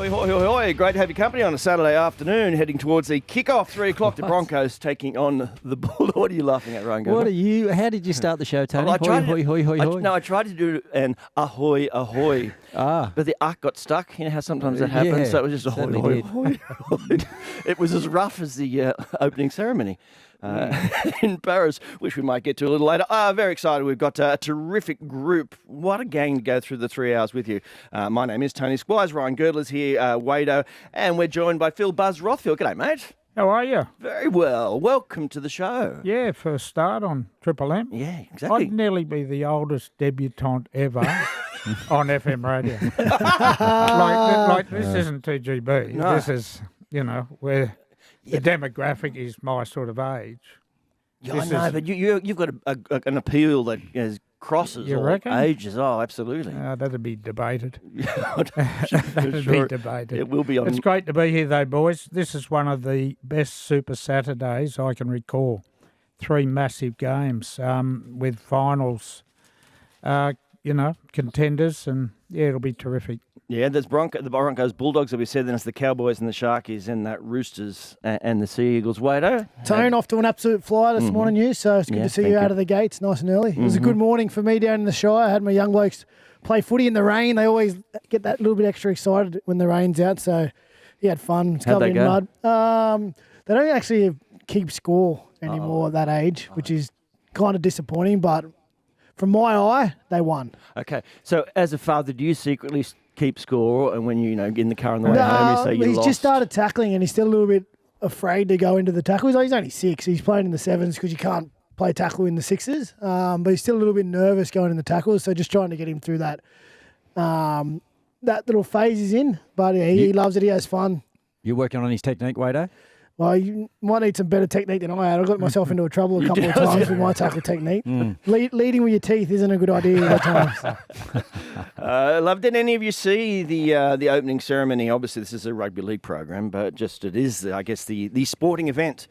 Hoi, hoi, hoi, hoi. Great to have your company on a Saturday afternoon, heading towards the kick-off, 3 o'clock. The Broncos taking on the Bulldogs. What are you laughing at, Ryan Girdler? How did you start the show, Tony? Well, I I tried to do an ahoy, ahoy. But the arc got stuck. You know how sometimes that happens? Yeah, So it was just ahoy, ahoy, ahoy, ahoy. It was as rough as the opening ceremony. In Paris, which we might get to a little later. Very excited. We've got a terrific group. What a gang to go through the 3 hours with you. My name is Tony Squires. Ryan Girdler's here, Wado, and we're joined by Phil Buzz Rothfield. G'day, mate. How are you? Very well. Welcome to the show. Yeah, first start on Triple M. Yeah, exactly. I'd nearly be the oldest debutante ever on FM radio. like this isn't 2GB. No. This is, where the demographic is my sort of age. Yeah, I know, but you've got an appeal that crosses You all reckon? ages. Oh, absolutely. That'd be debated. That'd be debated. It will be on. It's great to be here, though, boys. This is one of the best Super Saturdays I can recall. 3 massive games with finals, contenders, and, it'll be terrific. Yeah, there's the Broncos, Bulldogs, that we said, then it's the Cowboys and the Sharkies, and that Roosters and the Sea Eagles. Wado? Tone off to an absolute flyer this morning, you. So it's good to see you out of the gates nice and early. It was a good morning for me down in the Shire. I had my young blokes play footy in the rain. They always get that little bit extra excited when the rain's out. So he had fun. It's covered in mud. They don't actually keep score anymore at that age, which is kind of disappointing. But from my eye, they won. Okay. So as a father, do you secretly keep score, and when you in the car on the way home, you say you he's lost? Just started tackling, and he's still a little bit afraid to go into the tackle. He's only 6. He's playing in the 7s because you can't play tackle in the 6s. But he's still a little bit nervous going in the tackles. So just trying to get him through that that little phase he's in. But yeah, he loves it. He has fun. You're working on his technique, Wado? Well, you might need some better technique than I had. I got myself into trouble a couple of times with my tackle technique. Leading with your teeth isn't a good idea at times. Love. Did any of you see the opening ceremony? Obviously, this is a rugby league program, but it is, I guess, the sporting event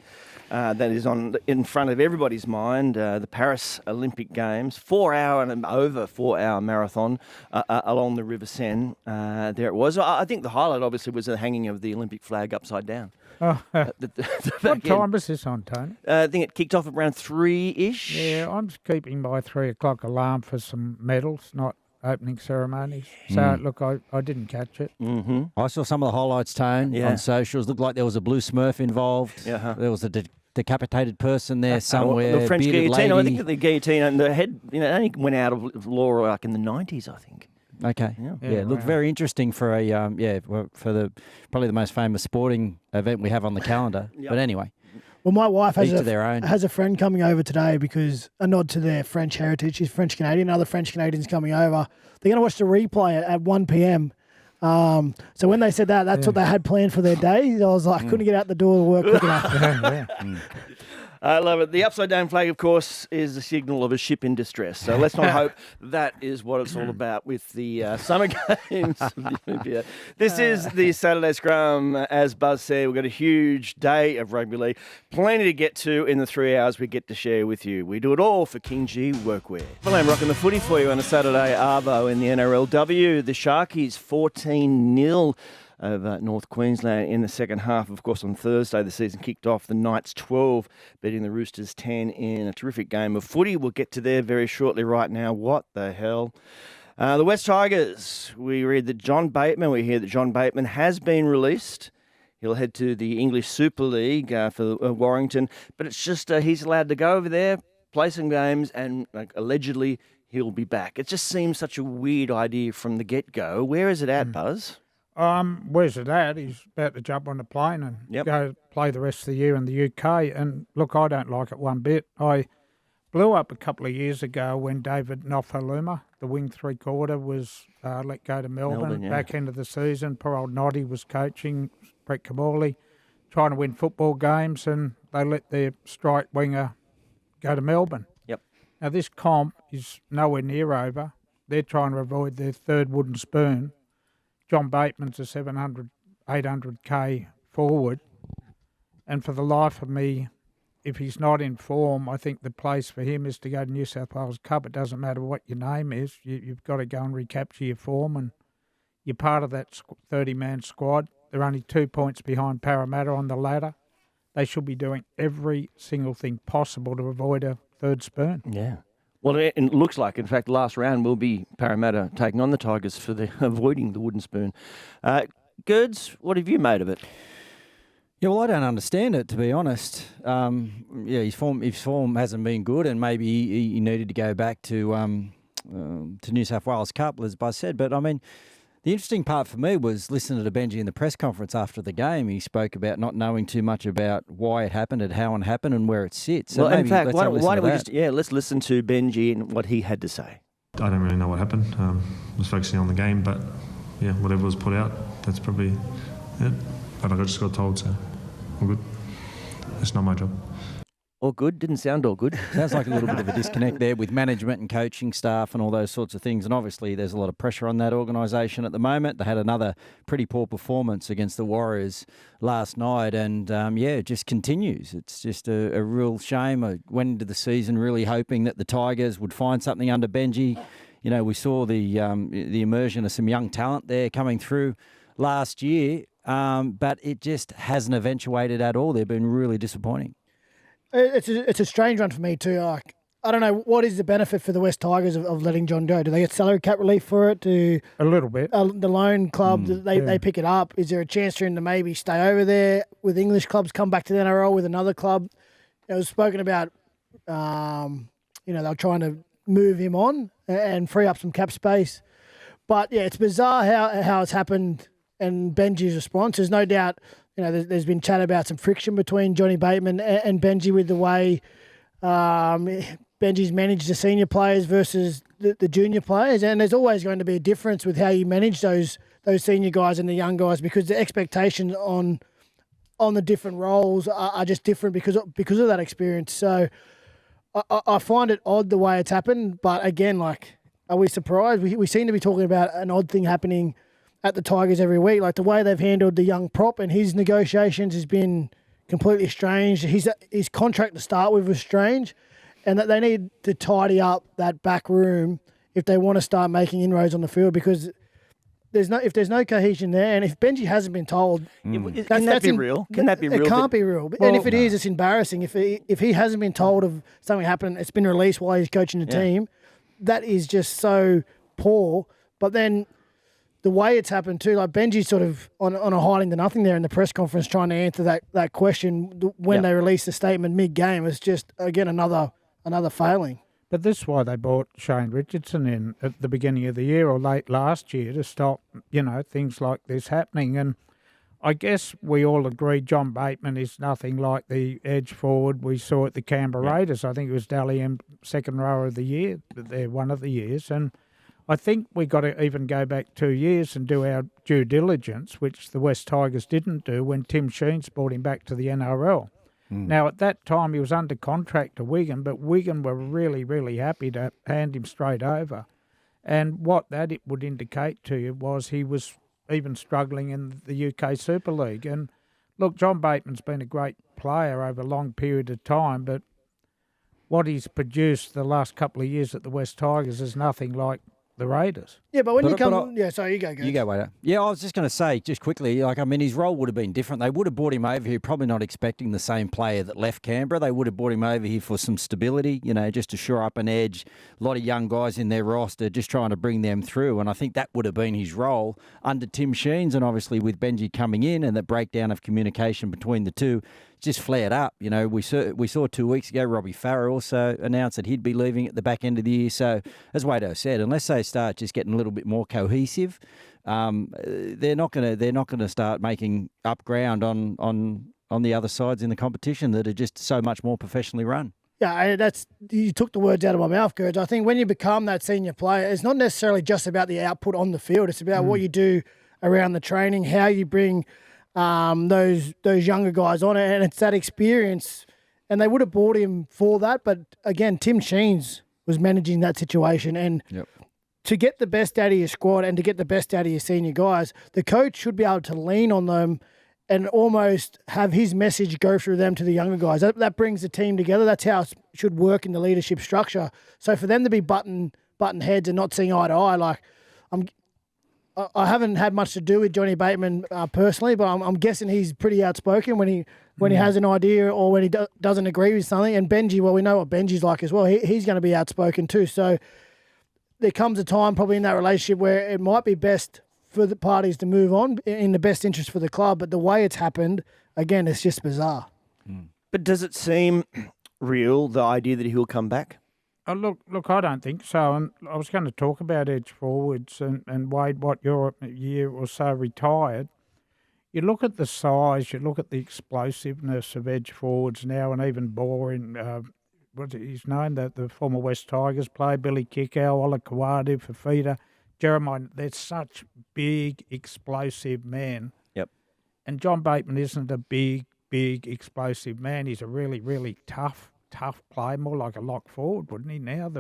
that is in front of everybody's mind. The Paris Olympic Games, 4-hour and over 4-hour marathon along the River Seine. There it was. I think the highlight, obviously, was the hanging of the Olympic flag upside down. What time was this on, Tony? I think it kicked off around 3-ish. Yeah, I'm just keeping my 3 o'clock alarm for some medals, not opening ceremonies. So, look, I didn't catch it. Mm-hmm. I saw some of the highlights, Tone, on socials. Looked like there was a blue Smurf involved. Yeah. There was a decapitated person there somewhere. The French bearded guillotine. lady. I think the guillotine and the head, it only went out of law like in the 90s, I think. Okay. Yeah, looked very interesting for for probably the most famous sporting event we have on the calendar. But anyway. Well, my wife has has a friend coming over today because a nod to their French heritage. She's French Canadian. Other French Canadians coming over. They're going to watch the replay at 1 p.m. So when they said that's what they had planned for their day, I was like, couldn't get out the door to work quick enough. I love it. The upside down flag, of course, is the signal of a ship in distress. So let's not hope that is what it's all about with the Summer Games of the Olympia. This is the Saturday Scrum. As Buzz said, we've got a huge day of rugby league. Plenty to get to in the 3 hours we get to share with you. We do it all for King G Workwear. Well, I'm rocking the footy for you on a Saturday arvo in the NRLW. The Sharkies 14-0. Over North Queensland in the second half. Of course, on Thursday, the season kicked off. The Knights 12, beating the Roosters 10 in a terrific game of footy. We'll get to there very shortly right now. What the hell? The West Tigers, we hear that John Bateman has been released. He'll head to the English Super League for Warrington. But it's just he's allowed to go over there, play some games, and allegedly he'll be back. It just seems such a weird idea from the get-go. Where is it at, Buzz? Where's it at? He's about to jump on the plane and go play the rest of the year in the UK. And look, I don't like it one bit. I blew up a couple of years ago when David Nofaluma, the wing 3/4, was let go to Melbourne back end of the season. Poor old Noddy was coaching, Brett Kamali, trying to win football games, and they let their strike winger go to Melbourne. Yep. Now, this comp is nowhere near over. They're trying to avoid their third wooden spoon. John Bateman's a 700, 800K forward. And for the life of me, if he's not in form, I think the place for him is to go to New South Wales Cup. It doesn't matter what your name is. You've got to go and recapture your form and You're part of that 30-man squad. They're only 2 points behind Parramatta on the ladder. They should be doing every single thing possible to avoid a third spoon. Yeah. Well, it looks like, in fact, last round will be Parramatta taking on the Tigers for avoiding the wooden spoon. Girds, what have you made of it? Yeah, well, I don't understand it, to be honest. His form hasn't been good, and maybe he needed to go back to New South Wales Cup, as Buzz said. But, I mean, the interesting part for me was listening to Benji in the press conference after the game. He spoke about not knowing too much about why it happened and how it happened and where it sits. So well, in fact, why don't we let's listen to Benji and what he had to say. I don't really know what happened. I was focusing on the game, but yeah, whatever was put out, that's probably it. But I just got told, so all good. It's not my job. All good? Didn't sound all good. Sounds like a little bit of a disconnect there with management and coaching staff and all those sorts of things. And obviously there's a lot of pressure on that organisation at the moment. They had another pretty poor performance against the Warriors last night. And, it just continues. It's just a real shame. I went into the season really hoping that the Tigers would find something under Benji. You know, we saw the immersion of some young talent there coming through last year, but it just hasn't eventuated at all. They've been really disappointing. It's a strange one for me too. Like, I don't know, what is the benefit for the West Tigers of letting John go? Do they get salary cap relief for it? A little bit. The loan club, they pick it up. Is there a chance for him to maybe stay over there with English clubs, come back to the NRL with another club? It was spoken about, they're trying to move him on and free up some cap space. But, yeah, it's bizarre how it's happened and Benji's response. There's no doubt, there's been chat about some friction between Johnny Bateman and Benji with the way Benji's managed the senior players versus the junior players. And there's always going to be a difference with how you manage those senior guys and the young guys because the expectations on the different roles are just different because of that experience. So I find it odd the way it's happened. But again, are we surprised? We seem to be talking about an odd thing happening at the Tigers every week. Like the way they've handled the young prop and his negotiations has been completely strange. His contract to start with was strange, and that they need to tidy up that back room if they want to start making inroads on the field because if there's no cohesion there, and if Benji hasn't been told, can that be real? Can that be real? It can't be real. And if it is, it's embarrassing. If he hasn't been told of something happening, it's been released while he's coaching the team. That is just so poor. But then the way it's happened too, like Benji's sort of on a hiding to nothing there in the press conference trying to answer that question when they released the statement mid-game. It's just, again, another failing. But this is why they brought Shane Richardson in at the beginning of the year or late last year to stop, things like this happening. And I guess we all agree John Bateman is nothing like the edge forward we saw at the Canberra Raiders. I think it was Dally M second row of the year, they're one of the years. And I think we got to even go back 2 years and do our due diligence, which the West Tigers didn't do when Tim Sheens brought him back to the NRL. Now, at that time, he was under contract to Wigan, but Wigan were really, really happy to hand him straight over. And what it would indicate to you was he was even struggling in the UK Super League. And look, John Bateman's been a great player over a long period of time, but what he's produced the last couple of years at the West Tigers is nothing like the Raiders. Yeah, but when you come... sorry, you go. You go, Wader. Yeah, I was just going to say, just quickly, his role would have been different. They would have brought him over here probably not expecting the same player that left Canberra. They would have brought him over here for some stability, just to shore up an edge. A lot of young guys in their roster, just trying to bring them through. And I think that would have been his role under Tim Sheens, and obviously with Benji coming in and the breakdown of communication between the two just flared up. We saw 2 weeks ago Robbie Farah also announced that he'd be leaving at the back end of the year. So as Wado said, unless they start just getting a little bit more cohesive, they're not gonna start making up ground on the other sides in the competition that are just so much more professionally run. Yeah, you took the words out of my mouth, Gerds. I think when you become that senior player, it's not necessarily just about the output on the field. It's about what you do around the training, how you bring those younger guys on it, and it's that experience. And they would have bought him for that, but again, Tim Sheens was managing that situation, and to get the best out of your squad and to get the best out of your senior guys, the coach should be able to lean on them and almost have his message go through them to the younger guys. That brings the team together. That's how it should work in the leadership structure. So for them to be button heads and not seeing eye to eye, I haven't had much to do with Johnny Bateman personally, but I'm guessing he's pretty outspoken when he has an idea or when he doesn't agree with something. And Benji, well, we know what Benji's like as well. He's going to be outspoken too. So there comes a time probably in that relationship where it might be best for the parties to move on in the best interest for the club. But the way it's happened, again, it's just bizarre. But does it seem real, the idea that he'll come back? Look, I don't think so. And I was going to talk about edge forwards and Wade, what you're a year or so retired. You look at the size, you look at the explosiveness of edge forwards now, and even Boring, what's his name, the former West Tigers player, Billy Kickow, Ola Kawadu, Fafita, Jeremiah. They're such big, explosive men. Yep. And John Bateman isn't a big, explosive man. He's a really, really tough player, more like a lock forward, wouldn't he? Now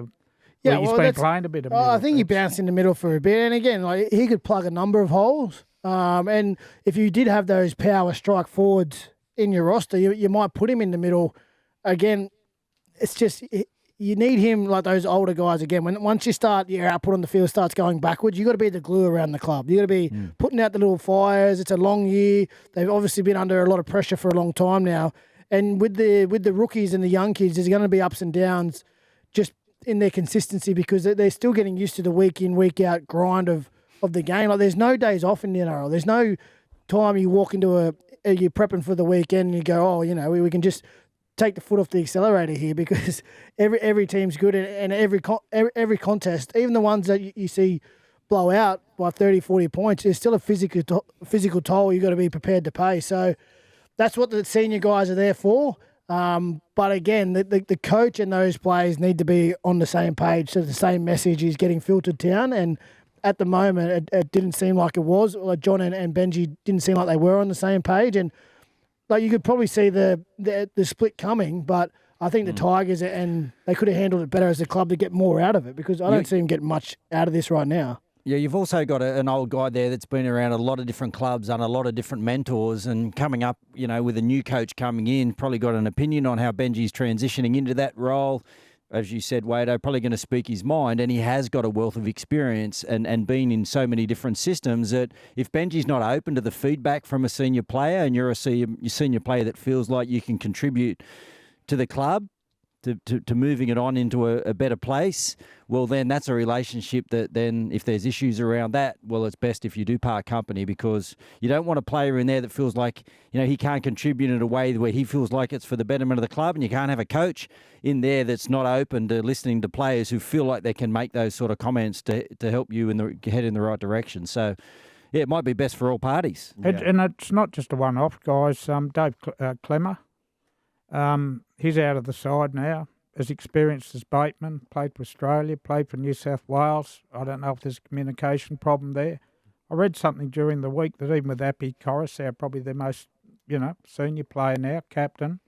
he's been playing a bit of middle. I think he bounced in the middle for a bit, and again, like he could plug a number of holes. And if you did have those power strike forwards in your roster, you might put him in the middle. Again, it's just you need him like those older guys. Again, once you start your output on the field starts going backwards, you got to be the glue around the club. You got to be putting out the little fires. It's a long year. They've obviously been under a lot of pressure for a long time now. And with the rookies and the young kids, there's going to be ups and downs just in their consistency because they're still getting used to the week in, week out grind of the game. Like there's no days off in the NRL. There's no time you walk into you're prepping for the weekend and you go, we can just take the foot off the accelerator here because every team's good and every contest, even the ones that you see blow out by 30, 40 points, there's still a physical toll you've got to be prepared to pay. So that's what the senior guys are there for. But again, the coach and those players need to be on the same page so the same message is getting filtered down. And at the moment, it didn't seem like it was. Like John and Benji didn't seem like they were on the same page. And like you could probably see the split coming, but I think the Tigers, and they could have handled it better as a club to get more out of it because I don't see them getting much out of this right now. Yeah, you've also got an old guy there that's been around a lot of different clubs and a lot of different mentors and coming up, with a new coach coming in, probably got an opinion on how Benji's transitioning into that role. As you said, Wado, probably going to speak his mind, and he has got a wealth of experience and been in so many different systems that if Benji's not open to the feedback from a senior player and you're a senior player that feels like you can contribute to the club, to moving it on into a better place, well, then that's a relationship that then if there's issues around that, well, it's best if you do part company because you don't want a player in there that feels like, he can't contribute in a way where he feels like it's for the betterment of the club, and you can't have a coach in there that's not open to listening to players who feel like they can make those sort of comments to help you head in the right direction. So, yeah, it might be best for all parties. Yeah. And it's not just a one-off, guys. Dave Clemmer, he's out of the side now. As experienced as Bateman, played for Australia, played for New South Wales. I don't know if there's a communication problem there. I read something during the week that even with Appy Coruscant, probably their most, senior player now, captain.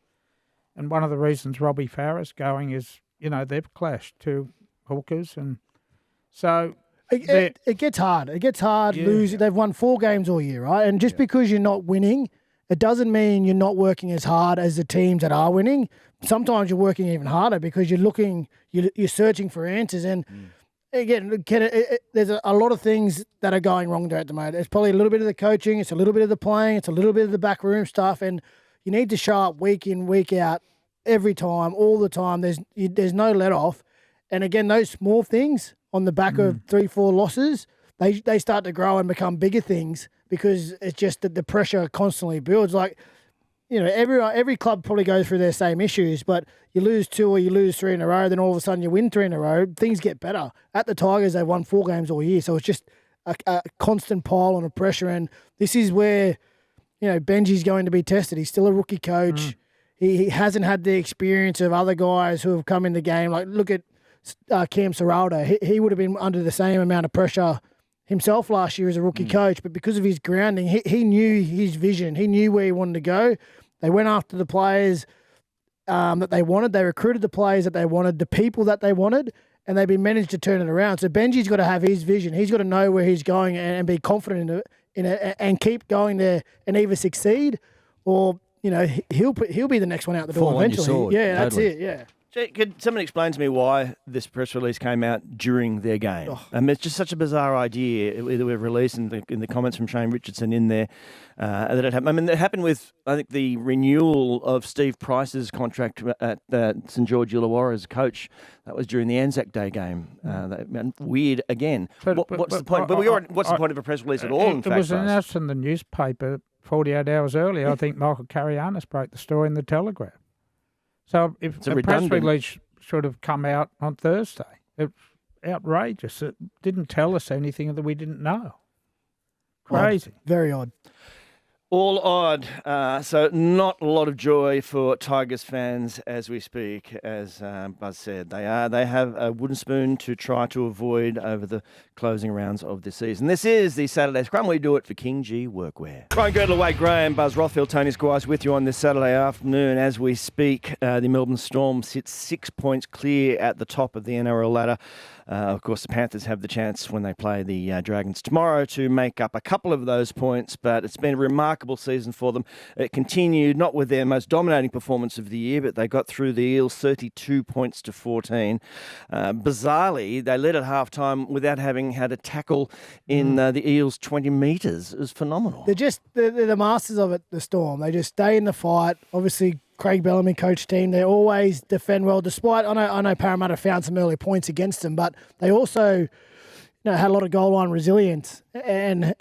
And one of the reasons Robbie Farah's going is, they've clashed two hookers. And so it gets hard. It gets hard losing. They've won 4 games all year, right? And just because you're not winning, it doesn't mean you're not working as hard as the teams that are winning. Sometimes you're working even harder because you're searching for answers. And again, there's a lot of things that are going wrong there at the moment. It's probably a little bit of the coaching, it's a little bit of the playing, it's a little bit of the backroom stuff, and you need to show up week in, week out, every time, all the time. There's no let off. And again, those small things on the back of 3-4 losses, they start to grow and become bigger things because it's just that the pressure constantly builds. Like, every club probably goes through their same issues, but you lose 2 or you lose 3 in a row, then all of a sudden you win 3 in a row, things get better. At the Tigers, they've won 4 games all year, so it's just a constant pile on of pressure, and this is where, Benji's going to be tested. He's still a rookie coach. He hasn't had the experience of other guys who have come in the game. Like, look at Cam Serraldo. He would have been under the same amount of pressure himself last year as a rookie coach, but because of his grounding, he knew his vision. He knew where he wanted to go. They went after the players that they wanted. They recruited the players that they wanted, the people that they wanted, and they've been managed to turn it around. So Benji's got to have his vision. He's got to know where he's going and be confident in it and keep going there and either succeed or, he'll be the next one out the door eventually. Sword, yeah, totally. That's it, yeah. Could someone explain to me why this press release came out during their game? It's just such a bizarre idea that we've released in the comments from Shane Richardson in there that it happened. I mean, it happened with, I think, the renewal of Steve Price's contract at St George Illawarra as coach. That was during the Anzac Day game. Weird again. What's the point? What's the point of a press release at all? It was announced in the newspaper 48 hours earlier. I think Michael Carianis broke the story in the Telegraph. So if a press release should have come out on Thursday, it's outrageous. It didn't tell us anything that we didn't know. Crazy. Odd. Very odd. All odd. So not a lot of joy for Tigers fans as we speak, as Buzz said. They have a wooden spoon to try to avoid over the closing rounds of the season. This is the Saturday Scrum. We do it for King G Workwear. Ryan Girdler, Wade Graham, Buzz Rothfield, Tony Squires with you on this Saturday afternoon. As we speak, the Melbourne Storm sits 6 points clear at the top of the NRL ladder. Of course, the Panthers have the chance when they play the Dragons tomorrow to make up a couple of those points, but it's been a remarkable season for them. It continued not with their most dominating performance of the year, but they got through the Eels 32 points to 14. Bizarrely, they led at halftime without having had a tackle in the Eels 20 metres. It was phenomenal. They're the masters of it, the Storm. They just stay in the fight. Obviously, Craig Bellamy coach team, they always defend well, despite I know Parramatta found some early points against them, but they also had a lot of goal line resilience and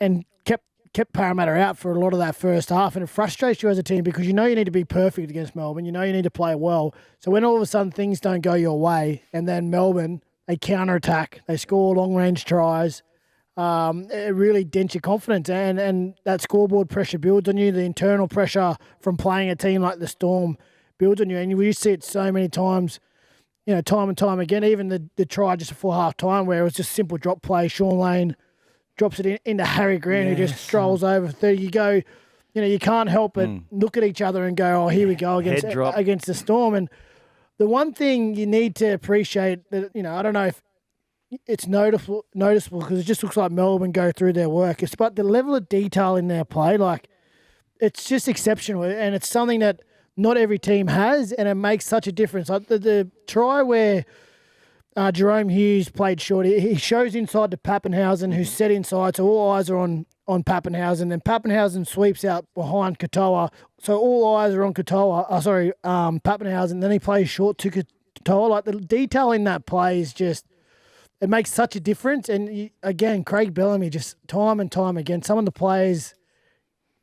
kept Parramatta out for a lot of that first half, and it frustrates you as a team because you need to be perfect against Melbourne, you need to play well. So when all of a sudden things don't go your way, and then Melbourne, they counter-attack, they score long-range tries, it really dents your confidence, and that scoreboard pressure builds on you. The internal pressure from playing a team like the Storm builds on you, and we see it so many times, time and time again. Even the try just before half time where it was just simple drop play. Sean Lane drops it into Harry Grant, who just strolls over 30. You go, you can't help but look at each other and go, oh, here we go against the Storm. And the one thing you need to appreciate that, I don't know if it's noticeable because it just looks like Melbourne go through their work. It's about the level of detail in their play. Like, it's just exceptional, and it's something that not every team has, and it makes such a difference. Like the try where Jerome Hughes played short, he shows inside to Pappenhausen, who's set inside, so all eyes are on Pappenhausen. Then Pappenhausen sweeps out behind Katoa, so all eyes are on Pappenhausen. Then he plays short to Katoa. Like, the detail in that play is just, it makes such a difference. And again, Craig Bellamy, just time and time again, some of the players,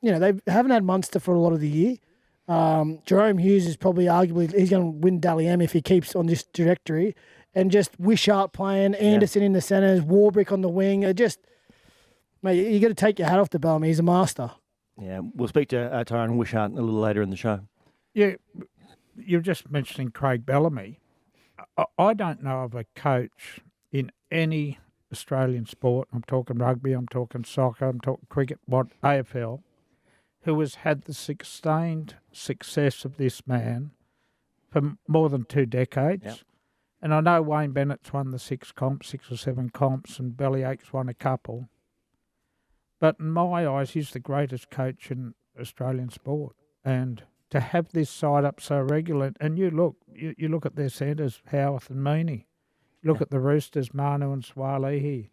they haven't had Munster for a lot of the year. Jerome Hughes is probably arguably, he's going to win Dally M if he keeps on this trajectory. And just Wishart playing, Anderson in the centres, Warbrick on the wing. Mate, you got to take your hat off to Bellamy. He's a master. Yeah, we'll speak to Tyrone Wishart a little later in the show. Yeah, you're just mentioning Craig Bellamy. I don't know of a coach in any Australian sport, I'm talking rugby, I'm talking soccer, I'm talking cricket, AFL, who has had the sustained success of this man for more than 2 decades. Yep. And I know Wayne Bennett's won the 6 or 7 comps, and Bellyache's won a couple. But in my eyes, he's the greatest coach in Australian sport. And to have this side up so regular, and you look at their centres, Howarth and Meaney. Look at the Roosters, Manu and Swalihi.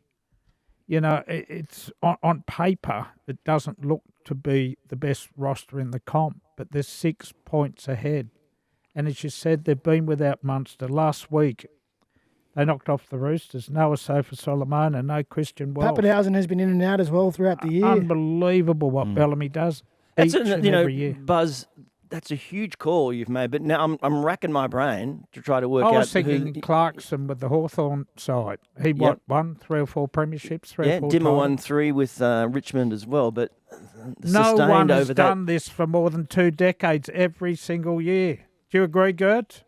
It's on paper, it doesn't look to be the best roster in the comp, but they're 6 points ahead. And as you said, they've been without Munster. Last week, they knocked off the Roosters. No Sofa Solomona, no Christian Welch. Pappenhausen has been in and out as well throughout the year. Unbelievable what Bellamy does each and every year. Buzz, that's a huge call you've made, but now I'm racking my brain to try to work out. I was thinking Clarkson with the Hawthorn side. He won 3 or 4 premierships, 3 or 4 Dimmer times. won 3 with Richmond as well, but no one has done this for more than 2 decades every single year. Do you agree, Gert?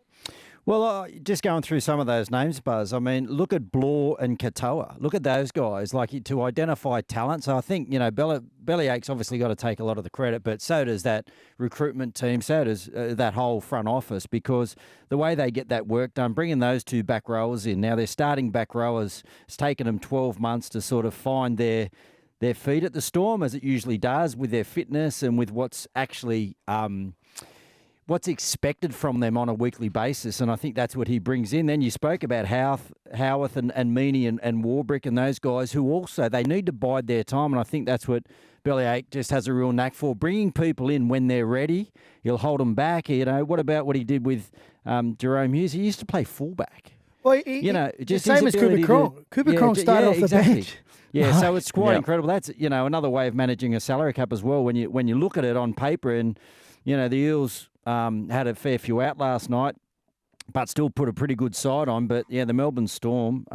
Well, just going through some of those names, Buzz, I mean, look at Blore and Katoa. Look at those guys, to identify talent. So I think, Bellyache's obviously got to take a lot of the credit, but so does that recruitment team, so does that whole front office, because the way they get that work done, bringing those 2 back rowers in. Now, their starting back rowers, it's taken them 12 months to sort of find their feet at the Storm, as it usually does, with their fitness and with what's actually what's expected from them on a weekly basis, and I think that's what he brings in. Then you spoke about Howarth and Meaney and Warbrick and those guys who also, they need to bide their time, and I think that's what Bellyache just has a real knack for, bringing people in when they're ready. He'll hold them back. What about what he did with Jerome Hughes? He used to play fullback. Well, just same as Cooper Cronk. Cooper Cronk started off the bench. Yeah, so it's quite incredible. That's another way of managing a salary cap as well. When you look at it on paper, and the Eels had a fair few out last night, but still put a pretty good side on. But the Melbourne Storm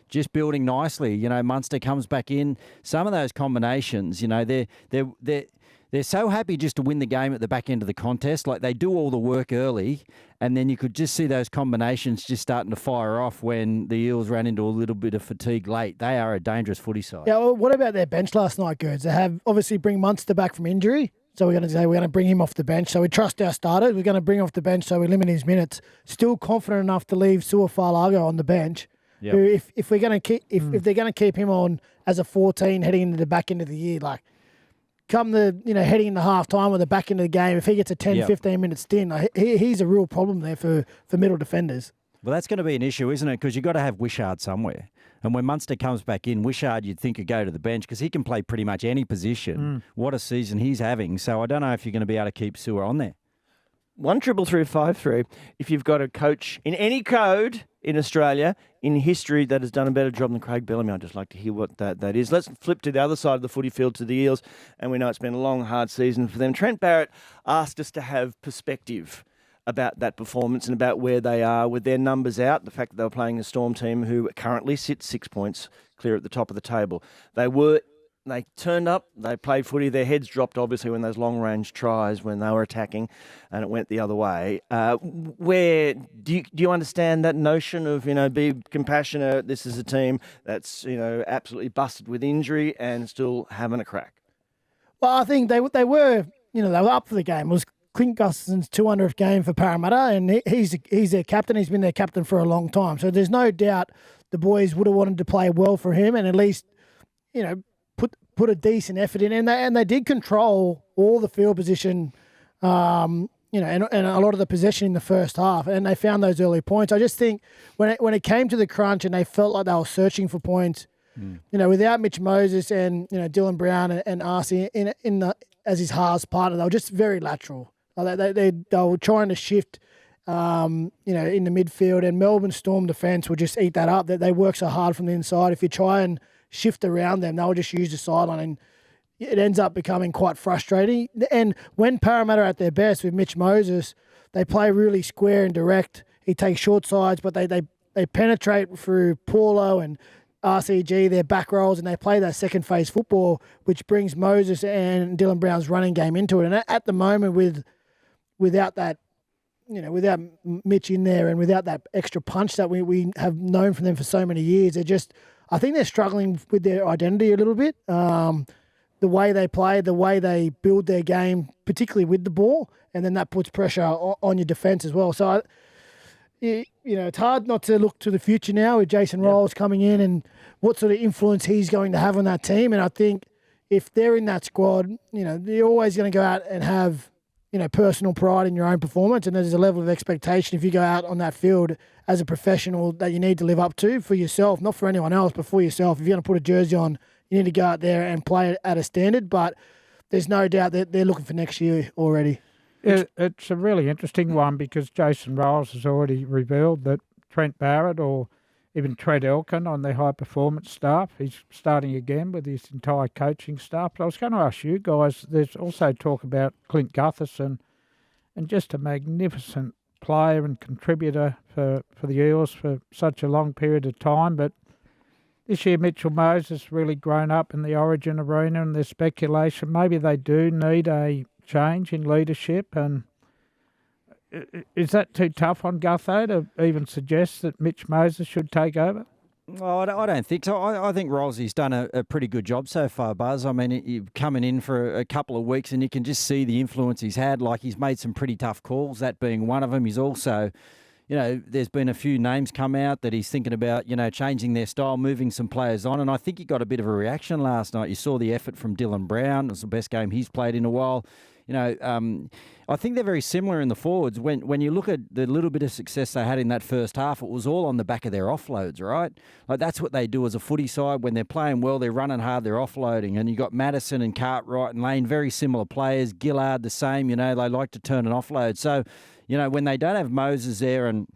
just building nicely. Munster comes back in. Some of those combinations, they're so happy just to win the game at the back end of the contest. Like, they do all the work early, and then you could just see those combinations just starting to fire off when the Eels ran into a little bit of fatigue late. They are a dangerous footy side. Yeah, well, what about their bench last night, Gerds? They have obviously bring Munster back from injury. So we're going to bring him off the bench. So we trust our starters. We're going to bring him off the bench so we limit his minutes. Still confident enough to leave Su'Afalaga on the bench. Yep. Who, if we're going to keep, if they're going to keep him on as a 14 heading into the back end of the year, like come the heading in the half time or the back end of the game, if he gets a 10, 15 minute stint, he's a real problem there for middle defenders. Well, that's going to be an issue, isn't it? Because you've got to have Wishart somewhere. And when Munster comes back in, Wishart, you'd think, could go to the bench because he can play pretty much any position. What a season he's having. So I don't know if you're going to be able to keep Sewer on there. 133353. If you've got a coach in any code in Australia in history that has done a better job than Craig Bellamy, I'd just like to hear what that is. Let's flip to the other side of the footy field to the Eels, and we know it's been a long, hard season for them. Trent Barrett asked us to have perspective about that performance and about where they are with their numbers out, the fact that they were playing a Storm team who currently sit 6 points clear at the top of the table. They turned up, they played footy, their heads dropped obviously when those long-range tries, when they were attacking, and it went the other way. Where do you understand that notion of, be compassionate, this is a team that's, absolutely busted with injury and still having a crack? Well, I think they were up for the game. It was Clint Gustafson's 200th game for Parramatta, and he's their captain. He's been their captain for a long time. So there's no doubt the boys would have wanted to play well for him and at least, put a decent effort in. And they did control all the field position, and a lot of the possession in the first half. And they found those early points. I just think when it came to the crunch and they felt like they were searching for points, without Mitch Moses and Dylan Brown and Arcee as his halves partner, they were just very lateral. They were trying to shift, in the midfield, and Melbourne Storm defence would just eat that up. They work so hard from the inside. If you try and shift around them, they'll just use the sideline, and it ends up becoming quite frustrating. And when Parramatta are at their best with Mitch Moses, they play really square and direct. He takes short sides, but they penetrate through Paulo and RCG, their back rolls, and they play that second phase football, which brings Moses and Dylan Brown's running game into it. And at the moment, without that, without Mitch in there and without that extra punch that we have known from them for so many years, I think they're struggling with their identity a little bit. The way they play, the way they build their game, particularly with the ball, and then that puts pressure on your defence as well. So, it's hard not to look to the future now with Jason Rolls coming in and what sort of influence he's going to have on that team. And I think if they're in that squad, they're always going to go out and have, personal pride in your own performance. And there's a level of expectation if you go out on that field as a professional that you need to live up to for yourself, not for anyone else, but for yourself. If you're going to put a jersey on, you need to go out there and play at a standard. But there's no doubt that they're looking for next year already. It's a really interesting one because Jason Rolls has already revealed that Trent Barrett or even Trent Elkin on their high-performance staff, he's starting again with his entire coaching staff. But I was going to ask you guys, there's also talk about Clint Gutherson and just a magnificent player and contributor for the Eels for such a long period of time. But this year, Mitchell Moses really grown up in the Origin arena, and there's speculation maybe they do need a change in leadership. And is that too tough on Gutho to even suggest that Mitch Moses should take over? Well, I don't think so. I think Rolsey's done a pretty good job so far, Buzz. I mean, you're coming in for a couple of weeks and you can just see the influence he's had. Like, he's made some pretty tough calls, that being one of them. He's also, there's been a few names come out that he's thinking about, changing their style, moving some players on. And I think he got a bit of a reaction last night. You saw the effort from Dylan Brown. It was the best game he's played in a while. I think they're very similar in the forwards. When you look at the little bit of success they had in that first half, it was all on the back of their offloads, right? Like that's what they do as a footy side. When they're playing well, they're running hard, they're offloading. And you got Madison and Cartwright and Lane, very similar players. Gillard the same, they like to turn and offload. So, when they don't have Moses there and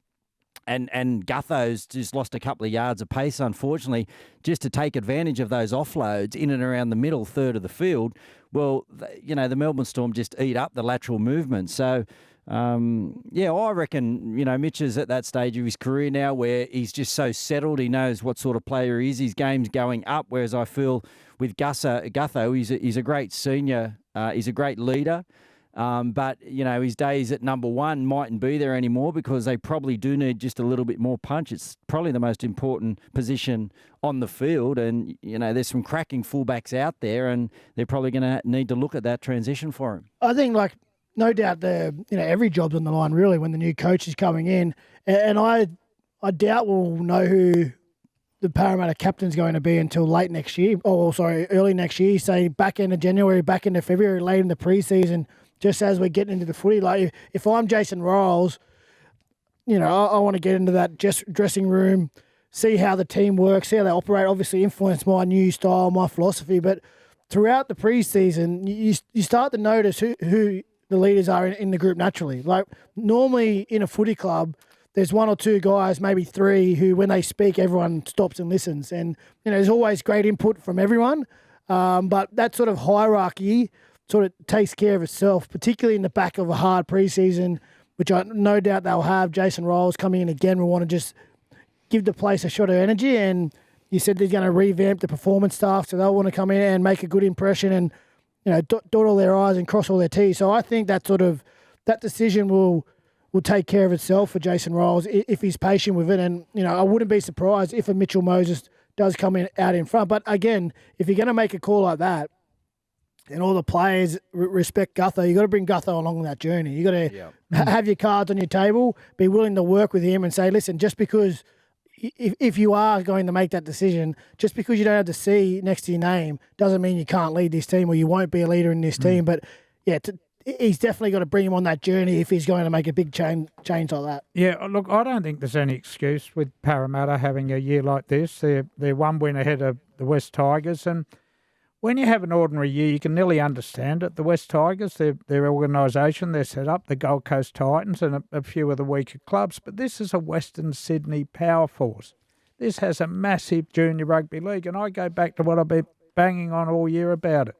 Gutho's just lost a couple of yards of pace, unfortunately, just to take advantage of those offloads in and around the middle third of the field. Well, the Melbourne Storm just eat up the lateral movement. So, I reckon, Mitch is at that stage of his career now where he's just so settled. He knows what sort of player he is. His game's going up, whereas I feel with Gutho, he's a great senior. He's a great leader. But, his days at number one mightn't be there anymore because they probably do need just a little bit more punch. It's probably the most important position on the field. And, there's some cracking fullbacks out there and they're probably going to need to look at that transition for him. I think, no doubt every job's on the line, really, when the new coach is coming in. And I doubt we'll know who the Parramatta captain's going to be until late next year. Early next year. Say back end of January, back into February, late in the preseason. Just as we're getting into the footy, like if I'm Jason Riles, I want to get into that dressing room, see how the team works, see how they operate, obviously influence my new style, my philosophy. But throughout the preseason, you start to notice who the leaders are in the group naturally. Like normally in a footy club, there's one or two guys, maybe three, who when they speak, everyone stops and listens. And, there's always great input from everyone. But that sort of hierarchy sort of takes care of itself, particularly in the back of a hard preseason, which I no doubt they'll have. Jason Riles coming in again. We want to just give the place a shot of energy. And you said they're going to revamp the performance staff, so they'll want to come in and make a good impression and, dot all their I's and cross all their T's. So I think that decision will take care of itself for Jason Riles if he's patient with it. And, I wouldn't be surprised if a Mitchell Moses does come out in front. But again, if you're going to make a call like that, and all the players respect Gutho, you got to bring Gutho along on that journey. You got to have your cards on your table, be willing to work with him and say, listen, just because if you are going to make that decision, just because you don't have the C next to your name doesn't mean you can't lead this team or you won't be a leader in this team. But he's definitely got to bring him on that journey if he's going to make a big change like that. Yeah, look, I don't think there's any excuse with Parramatta having a year like this. They're one win ahead of the West Tigers, and when you have an ordinary year, you can nearly understand it. The West Tigers, their organisation, they're set up, the Gold Coast Titans and a few of the weaker clubs. But this is a Western Sydney power force. This has a massive junior rugby league. And I go back to what I've been banging on all year about it.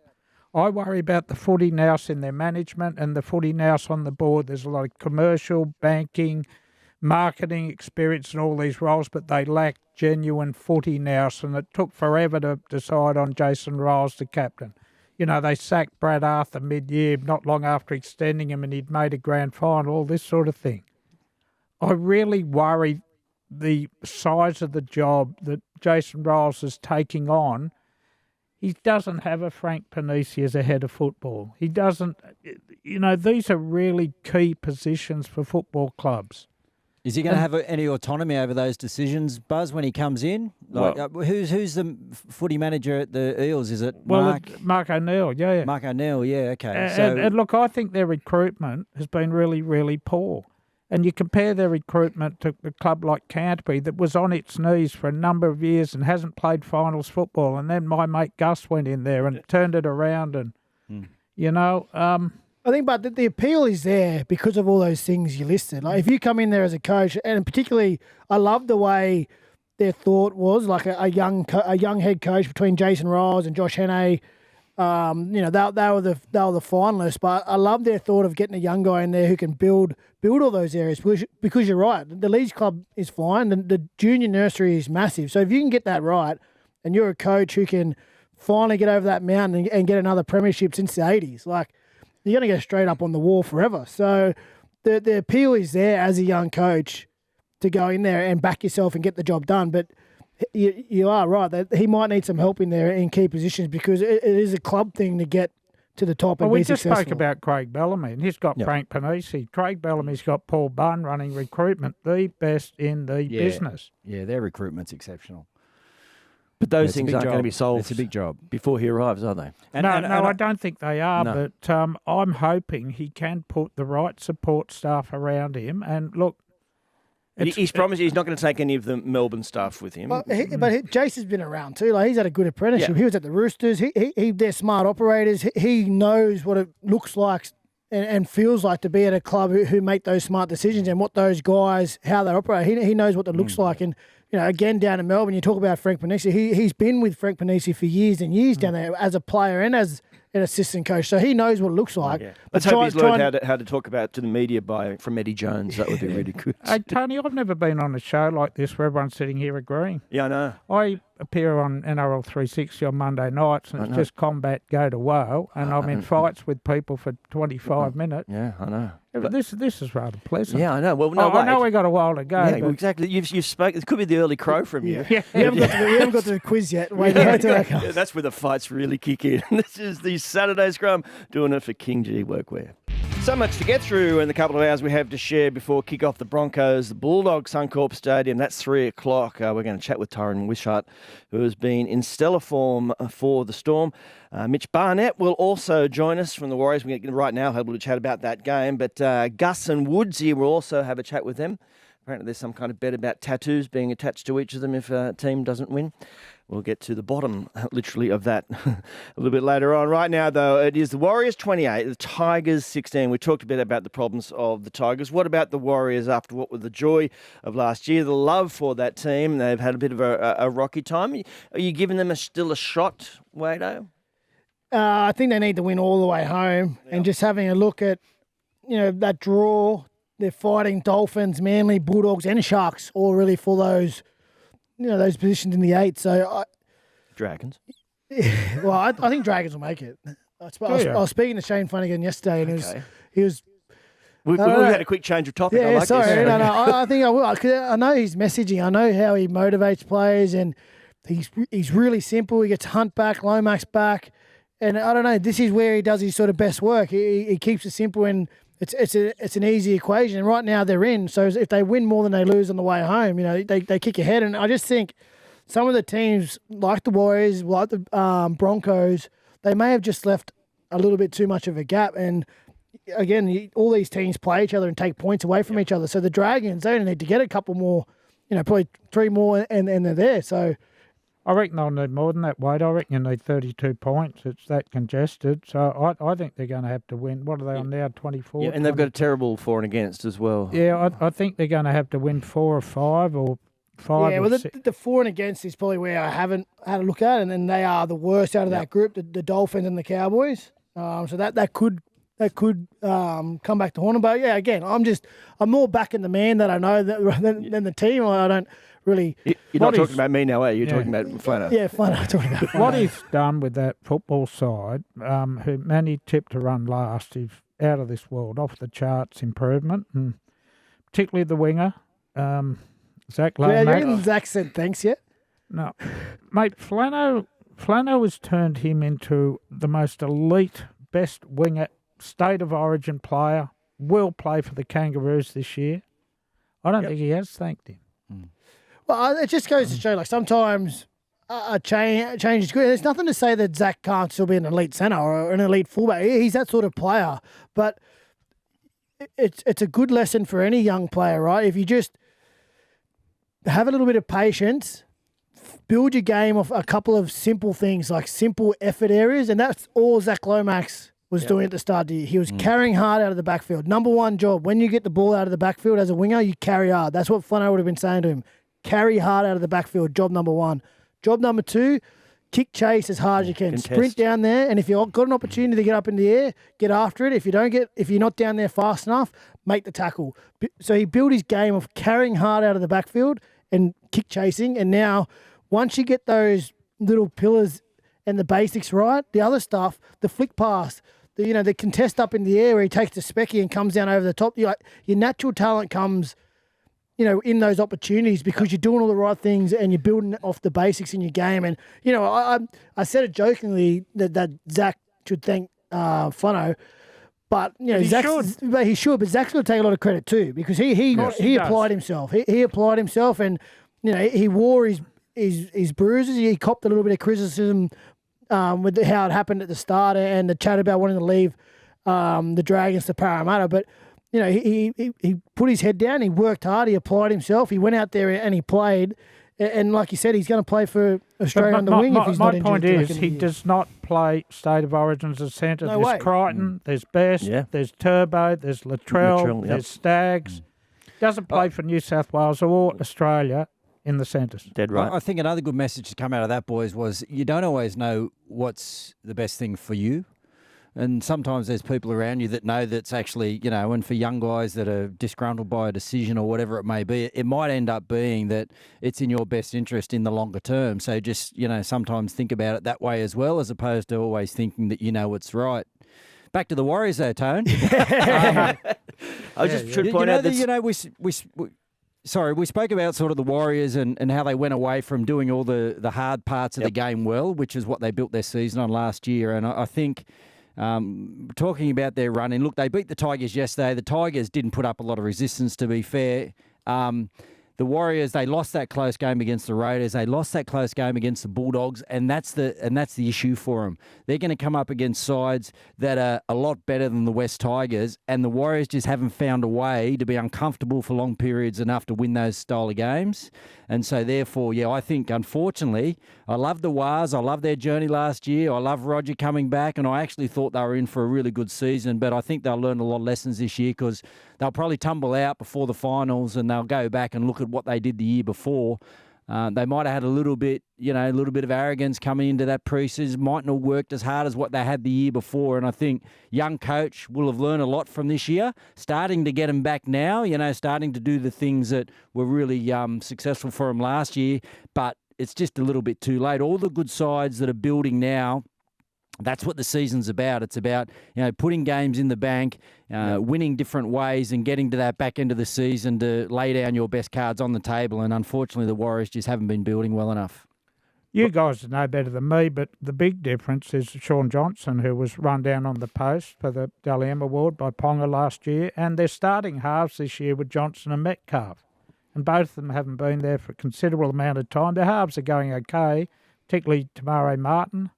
I worry about the footy nous in their management and the footy nous on the board. There's a lot of commercial, banking, marketing experience in all these roles, but they lack genuine footy nous, and it took forever to decide on Jason Riles, the captain. They sacked Brad Arthur mid-year, not long after extending him, and he'd made a grand final, all this sort of thing. I really worry the size of the job that Jason Riles is taking on. He doesn't have a Frank Panisi as a head of football. He doesn't, these are really key positions for football clubs. Is he going to have any autonomy over those decisions, Buzz, when he comes in? Who's the footy manager at the Eels? Is it Mark? Mark O'Neill, yeah. Mark O'Neill, yeah, okay. And look, I think their recruitment has been really, really poor. And you compare their recruitment to a club like Canterbury that was on its knees for a number of years and hasn't played finals football. And then my mate Gus went in there and turned it around. And, I think, but the appeal is there because of all those things you listed. Like if you come in there as a coach, and particularly, I love the way their thought was, like a young head coach between Jason Riles and Josh Hannay. They were the finalists, but I love their thought of getting a young guy in there who can build all those areas. Because you're right, the Leeds club is fine, the junior nursery is massive. So if you can get that right, and you're a coach who can finally get over that mountain and get another premiership since the 80s, like. You're going to go straight up on the wall forever. So the appeal is there as a young coach to go in there and back yourself and get the job done. But you are right that he might need some help in there in key positions because it is a club thing to get to the top and be successful. We just spoke about Craig Bellamy, and he's got Frank Panisi. Craig Bellamy's got Paul Bunn running recruitment, the best in the business. Yeah, their recruitment's exceptional. But those It's a things big aren't going to job. be solved. It's a big job. Before he arrives, are they? I don't think they are, No. but I'm hoping he can put the right support staff around him. And look, He's promised he's not going to take any of the Melbourne stuff with him. But Jace has been around too. Like, he's had a good apprenticeship. Yeah. He was at the Roosters. They're smart operators. He knows what it looks like and feels like to be at a club who make those smart decisions and what those guys, how they operate. He knows what that looks like. And, again, down in Melbourne, you talk about Frank Panisi. He's been with Frank Panisi for years and years down there as a player and as an assistant coach. So he knows what it looks like. Yeah. Let's hope he's learned how to talk about to the media from Eddie Jones. That would be really good. Hey, Tony, I've never been on a show like this where everyone's sitting here agreeing. Yeah, I know. I appear on NRL 360 on Monday nights, and it's just combat, go to woe, and I'm in fights with people for 25 minutes. Yeah, I know. But this is rather pleasant. Yeah, I know. Well, no, I know we got a while to go. Yeah, but well, exactly. You've spoken. It could be the early crow from you. Yeah. We haven't got to the quiz yet. Wait till that comes. Yeah, that's where the fights really kick in. This is the Saturday Scrum, doing it for King G Workwear. So much to get through in the couple of hours we have to share before kick off the Broncos, the Bulldogs, Suncorp Stadium. That's 3 o'clock. We're going to chat with Tyron Wishart, who has been in stellar form for the Storm. Mitch Barnett will also join us from the Warriors. We're going to right now able to chat about that game. But Gus and Woodsy will also have a chat with them. Apparently there's some kind of bet about tattoos being attached to each of them if a team doesn't win. We'll get to the bottom, literally, of that a little bit later on. Right now, though, it is the Warriors 28, the Tigers 16. We talked a bit about the problems of the Tigers. What about the Warriors after what was the joy of last year, the love for that team? They've had a bit of a rocky time. Are you giving them still a shot, Wado? I think they need to win all the way home. And just having a look at, that draw, they're fighting Dolphins, Manly, Bulldogs and Sharks all really for those those positions in the 8. So Dragons. Well, I think Dragons will make it. I was speaking to Shane Flanagan yesterday, and he was. We've had a quick change of topic. Yeah, I like sorry. this. No, I think I will. I know his messaging. I know how he motivates players, and he's really simple. He gets Hunt back, Lomax back, and I don't know. This is where he does his sort of best work. He keeps it simple, and it's an easy equation. And right now they're in. So if they win more than they lose on the way home, they kick ahead. And I just think some of the teams, like the Warriors, like the Broncos, they may have just left a little bit too much of a gap. And again, all these teams play each other and take points away from each other. So the Dragons, they need to get a couple more, probably 3 more, and they're there. So I reckon they'll need more than that, Wade. I reckon you need 32 points. It's that congested. So I think they're going to have to win. What are they on now, 24? Yeah, and they've got a terrible for and against as well. Yeah, I think they're going to have to win 4 or 5 or 5 yeah, or well, 6. the for and against is probably where I haven't had a look at, and then they are the worst out of that group, the Dolphins and the Cowboys. So that could come back to haunt them. But yeah, again, I'm more backing the man that I know than the team. I don't really. You're not talking about me now, are you? You're talking about Flano. Yeah, Flano. Talking about Flano. What he's done with that football side, who Manny tipped to run last, he's out of this world, off the charts improvement, and particularly the winger, Zac Lomax. Yeah, you reckon Zac said thanks yet? No, mate. Flano has turned him into the most elite, best winger, state of origin player. Will play for the Kangaroos this year. I don't think he has thanked him. Well, it just goes to show, like, sometimes a change is good. There's nothing to say that Zac can't still be an elite centre or an elite fullback. He's that sort of player. But it's a good lesson for any young player, right? If you just have a little bit of patience, build your game off a couple of simple things, like simple effort areas, and that's all Zac Lomax was doing at the start of the year. He was carrying hard out of the backfield. Number one job, when you get the ball out of the backfield as a winger, you carry hard. That's what Flano would have been saying to him. Carry hard out of the backfield, job number 1. Job number 2, kick chase as hard as you can. Contest. Sprint down there, and if you've got an opportunity to get up in the air, get after it. If you're not down there fast enough, make the tackle. So he built his game of carrying hard out of the backfield and kick chasing, and now once you get those little pillars and the basics right, the other stuff, the flick pass, the contest up in the air where he takes the specky and comes down over the top, your natural talent comes, in those opportunities because you're doing all the right things and you're building off the basics in your game. And, I said it jokingly that Zac should thank Flano, but, he should, but Zac's going to take a lot of credit too because he applied himself. He applied himself and, he wore his bruises. He copped a little bit of criticism with how it happened at the start and the chat about wanting to leave the Dragons to Parramatta. But, you know, he put his head down. He worked hard. He applied himself. He went out there and he played. And like you said, he's going to play for Australia on the wing if he's not injured. My point is he does not play State of Origin as a centre. No there's way. Crichton, there's Best, there's Turbo, there's Latrell, yep. there's Staggs. Doesn't play for New South Wales or Australia in the centres. Dead right. I think another good message to come out of that, boys, was you don't always know what's the best thing for you. And sometimes there's people around you that know that's actually, you know, and for young guys that are disgruntled by a decision or whatever it may be, it might end up being that it's in your best interest in the longer term. So just, you know, sometimes think about it that way as well, as opposed to always thinking that you know what's right. Back to the Warriors though, Tone. I just should point out that... You know, we spoke about sort of the Warriors and how they went away from doing all the hard parts of the game well, which is what they built their season on last year. And I think... talking about their running, look, they beat the Tigers yesterday. The Tigers didn't put up a lot of resistance, to be fair. The Warriors, they lost that close game against the Raiders. They lost that close game against the Bulldogs, and that's the issue for them. They're going to come up against sides that are a lot better than the West Tigers, and the Warriors just haven't found a way to be uncomfortable for long periods enough to win those style of games. And so, therefore, yeah, I think, unfortunately, I love the Wars. I love their journey last year. I love Roger coming back, and I actually thought they were in for a really good season, but I think they'll learn a lot of lessons this year because they'll probably tumble out before the finals and they'll go back and look at what they did the year before. They might have had a little bit of arrogance coming into that preseason, might not have worked as hard as what they had the year before. And I think young coach will have learned a lot from this year, starting to get him back now, you know, starting to do the things that were really successful for him last year. But it's just a little bit too late. All the good sides that are building now, that's what the season's about. It's about, you know, putting games in the bank, winning different ways and getting to that back end of the season to lay down your best cards on the table. And unfortunately, the Warriors just haven't been building well enough. You guys know better than me, but the big difference is Sean Johnson, who was run down on the post for the Dally M Award by Ponga last year, and they're starting halves this year with Johnson and Metcalf. And both of them haven't been there for a considerable amount of time. Their halves are going okay, particularly Tamare Martin.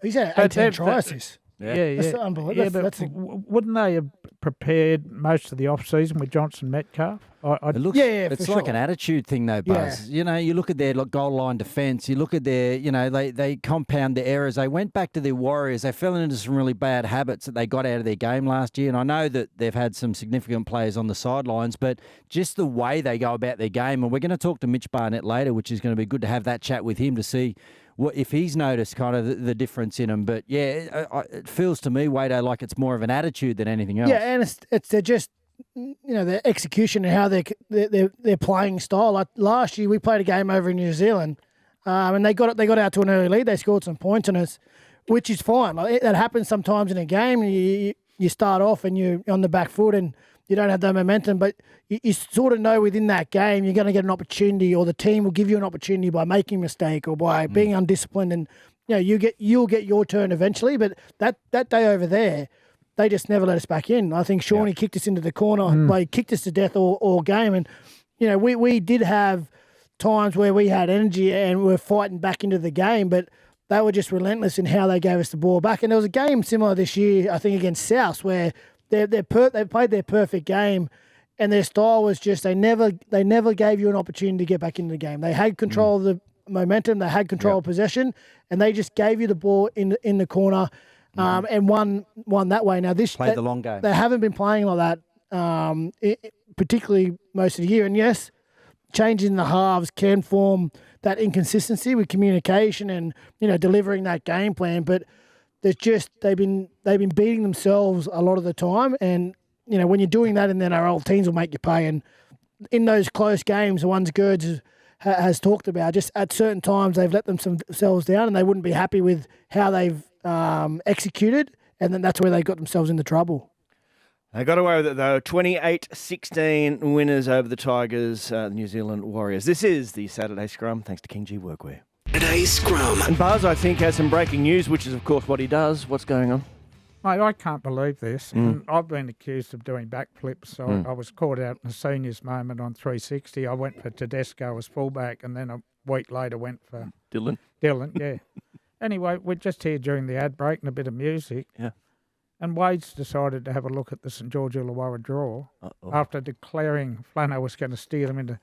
He's had 18 tries. Yeah. That's unbelievable. But wouldn't they have prepared most of the off-season with Johnson Metcalf? It's like an attitude thing though, Buzz. Yeah. You know, you look at their goal line defence, you look at their, you know, they compound the errors. They went back to their Warriors. They fell into some really bad habits that they got out of their game last year. And I know that they've had some significant players on the sidelines, but just the way they go about their game. And we're going to talk to Mitch Barnett later, which is going to be good to have that chat with him to see what if he's noticed kind of the difference in them. But yeah, it feels to me, Wado, like it's more of an attitude than anything else. Yeah, and it's they're just, you know, their execution and how their playing style. Like last year, we played a game over in New Zealand, and they got out to an early lead. They scored some points on us, which is fine. Like, that happens sometimes in a game. You start off and you're on the back foot and you don't have that momentum, but you sort of know within that game you're going to get an opportunity, or the team will give you an opportunity by making a mistake or by being undisciplined, and you know you'll get your turn eventually. But that day over there, they just never let us back in. I think Shawnee kicked us into the corner, kicked us to death all game, and you know we did have times where we had energy and we were fighting back into the game, but they were just relentless in how they gave us the ball back. And there was a game similar this year, I think, against South, where they played their perfect game, and their style was just they never gave you an opportunity to get back into the game. They had control of the momentum, they had control of possession, and they just gave you the ball in the corner, and won that way. Now played the long game. They haven't been playing like that, particularly most of the year. And yes, changing the halves can form that inconsistency with communication and delivering that game plan, but they've been beating themselves a lot of the time, and when you're doing that in the NRL, teams will make you pay. And in those close games, the ones Girds has talked about, just at certain times they've let themselves down, and they wouldn't be happy with how they've executed, and then that's where they got themselves into trouble. They got away with it, though. 28-16 winners over the Tigers, the New Zealand Warriors. This is the Saturday Scrum, thanks to King G Workwear. Today's Scrum. And Buzz, I think, has some breaking news, which is, of course, what he does. What's going on? Mate, I can't believe this. And I've been accused of doing backflips. So I was caught out in a seniors moment on 360. I went for Tedesco as fullback, and then I week later went for Dylan. yeah. Anyway, we're just here during the ad break and a bit of music. Yeah. And Wade's decided to have a look at the St George Illawarra draw after declaring Flano was going to steer them into...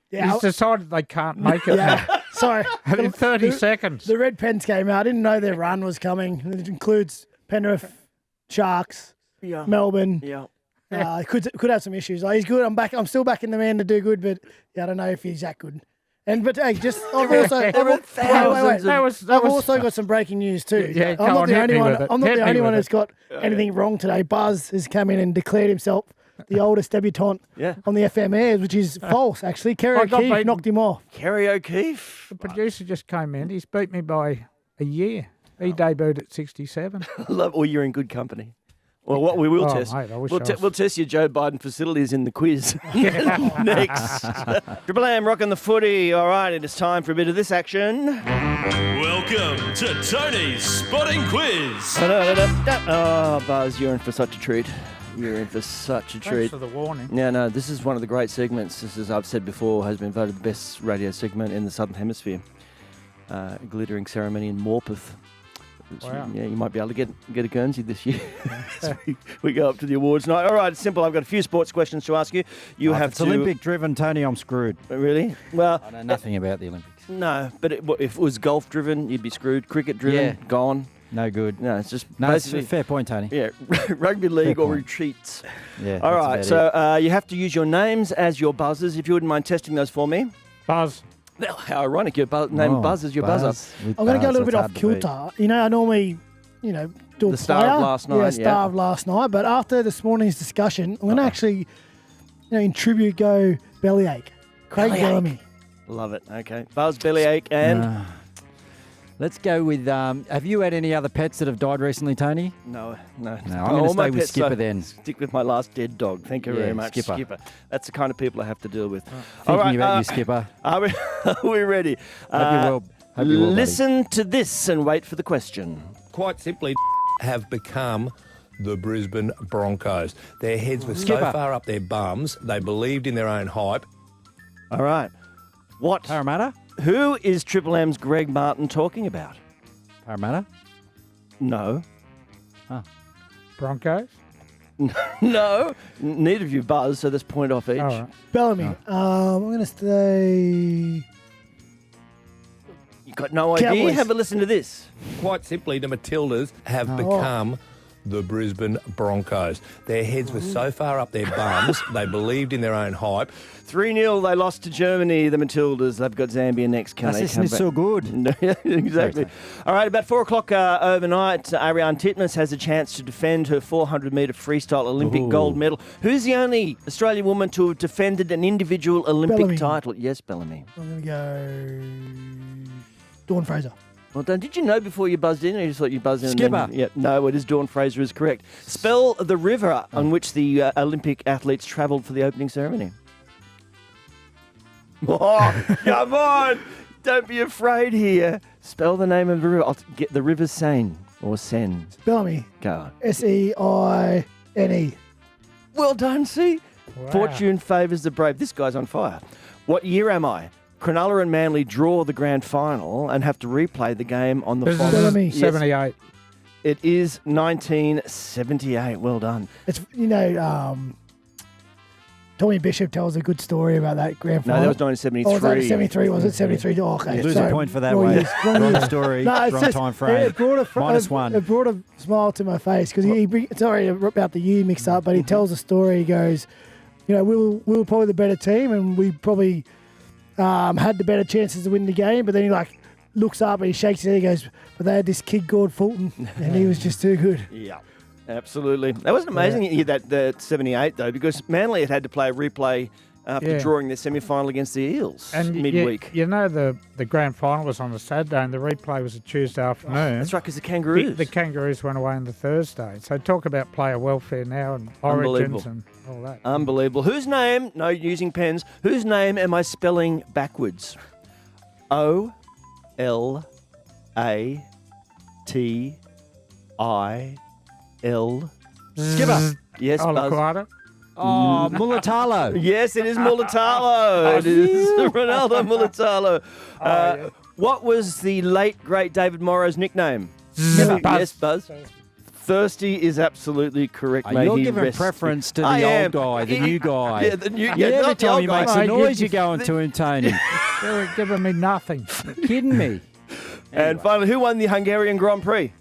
Yeah, He's decided they can't make it now. Sorry. In 30 seconds. The red pens came out. I didn't know their run was coming. It includes Penrith, Sharks, Melbourne. Yeah. Could have some issues. He's good. I'm still backing the man to do good, but I don't know if he's that good. But hey, I've also got some breaking news too. Yeah, I'm not the only one. I'm not the only one who's got got anything wrong today. Buzz has come in and declared himself the oldest debutant on the FM airs, which is false actually. Kerry O'Keefe knocked him off. Kerry O'Keefe. The producer just came in. He's beat me by a year. He debuted at 67. Well, you're in good company. Well, what we will test, mate, we'll test your Joe Biden facilities in the quiz next. Triple M rocking the footy. All right, it is time for a bit of this action. Welcome to Tony's Spotting Quiz. Oh, Buzz, you're in for such a treat. You're in for such a treat. Thanks for the warning. Yeah, no, this is one of the great segments. This, as I've said before, has been voted the best radio segment in the Southern Hemisphere. Glittering Ceremony in Morpeth. Wow. Yeah, you might be able to get a Guernsey this year. we go up to the awards night. All right, it's simple. I've got a few sports questions to ask you. You have if it's Olympic driven, Tony, I'm screwed. Really? Well, I know nothing about the Olympics. No, but if it was golf driven, you'd be screwed. Cricket driven, gone. No good. No, it's just it's a fair point, Tony. Yeah, rugby league or retreats. Yeah. All right, so you have to use your names as your buzzers. If you wouldn't mind testing those for me. Buzz. Well, how ironic, your name Buzz is your buzzer. I'm going to go a little bit off kilter. I normally, do the a star player. of last night. Yeah, star of last night. But after this morning's discussion, I'm going to actually, in tribute, go Bellyache. Craig Bellamy. Love it. Okay. Buzz, Bellyache, and... Let's go with, have you had any other pets that have died recently, Tony? No. I'm going to stay with Skipper then. Stick with my last dead dog. Thank you very much, Skipper. That's the kind of people I have to deal with. Thinking about you, Skipper. Are we ready? Hope you're well, listen to this and wait for the question. Quite simply, have become the Brisbane Broncos. Their heads were so far up their bums, they believed in their own hype. All right. What? Parramatta? Who is Triple M's Greg Martin talking about? Parramatta? No. Broncos? No. Neither of you buzz, so there's point off each. All right. Bellamy. I'm going to say... You got no idea? Cowboys. Have a listen to this. Quite simply, the Matildas have become the Brisbane Broncos. Their heads were so far up their bums, they believed in their own hype. 3-0, they lost to Germany, the Matildas. They've got Zambia next. Can they come back? so good. No, exactly. All right, about 4 o'clock overnight, Ariane Titmus has a chance to defend her 400-metre freestyle Olympic gold medal. Who's the only Australian woman to have defended an individual Olympic title? Yes, Bellamy. I'm going to go Dawn Fraser. Well done. Did you know before you buzzed in, or you just thought you buzzed in? Skipper. No, it is Dawn Fraser is correct. Spell the river on which the Olympic athletes travelled for the opening ceremony. Oh, come on. Don't be afraid here. Spell the name of the river. I'll get the river Seine or Seine. Bellamy. Go. Seine. Well done, see? Wow. Fortune favours the brave. This guy's on fire. What year am I? Cronulla and Manly draw the grand final and have to replay the game on the following. Bellamy. Yes, 78. it is 1978. Well done. It's, Tommy Bishop tells a good story about that grand final. No, that was 1973. Oh, was that 73? Was it 73? Oh, okay. Lose a point for that one. Wrong story, wrong time frame. It brought -1. It brought a smile to my face because sorry about the year mix up, but he tells a story. He goes, we were probably the better team and we probably had the better chances to win the game, but then he looks up and he shakes his head and goes, but they had this kid Gord Fulton and he was just too good. Yeah, absolutely. That was an amazing year, that 78, though, because Manly had to play a replay after drawing their semi-final against the Eels midweek. The grand final was on the Saturday and the replay was a Tuesday afternoon. That's right, because the Kangaroos. The Kangaroos went away on the Thursday. So talk about player welfare now and origins and all that. Unbelievable. Whose name, no using pens, whose name am I spelling backwards? O-L-A-T-I-L. Skipper. Yes, Buzz. Olaquata? Oh, Mulatalo. Yes, it is Mulatalo. It is Ronaldo Mulatalo. What was the late, great David Morrow's nickname? Yes, Buzz. Thirsty is absolutely correct, mate. You're He giving rests- preference to I the am. old guy, the new guy. Yeah, the new. Yeah, Yeah, every not the time old he guy. makes a Mate, noise, you're going to him, Tony. They were giving me nothing. Kidding me? And finally, who won the Hungarian Grand Prix?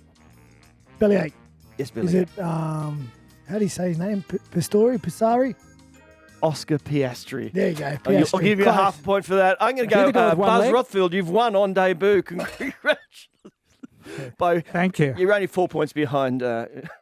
Bellyache. Yes, Billy. Is it, how do you say his name? Pisari? Oscar Piastri. There you go. I'll Piastri. give you Close. a half a point for that. I'm going to Is he go the guy with one Buzz leg? Rothfield. You've won on debut. Congratulations. Thank you. You're only 4 points behind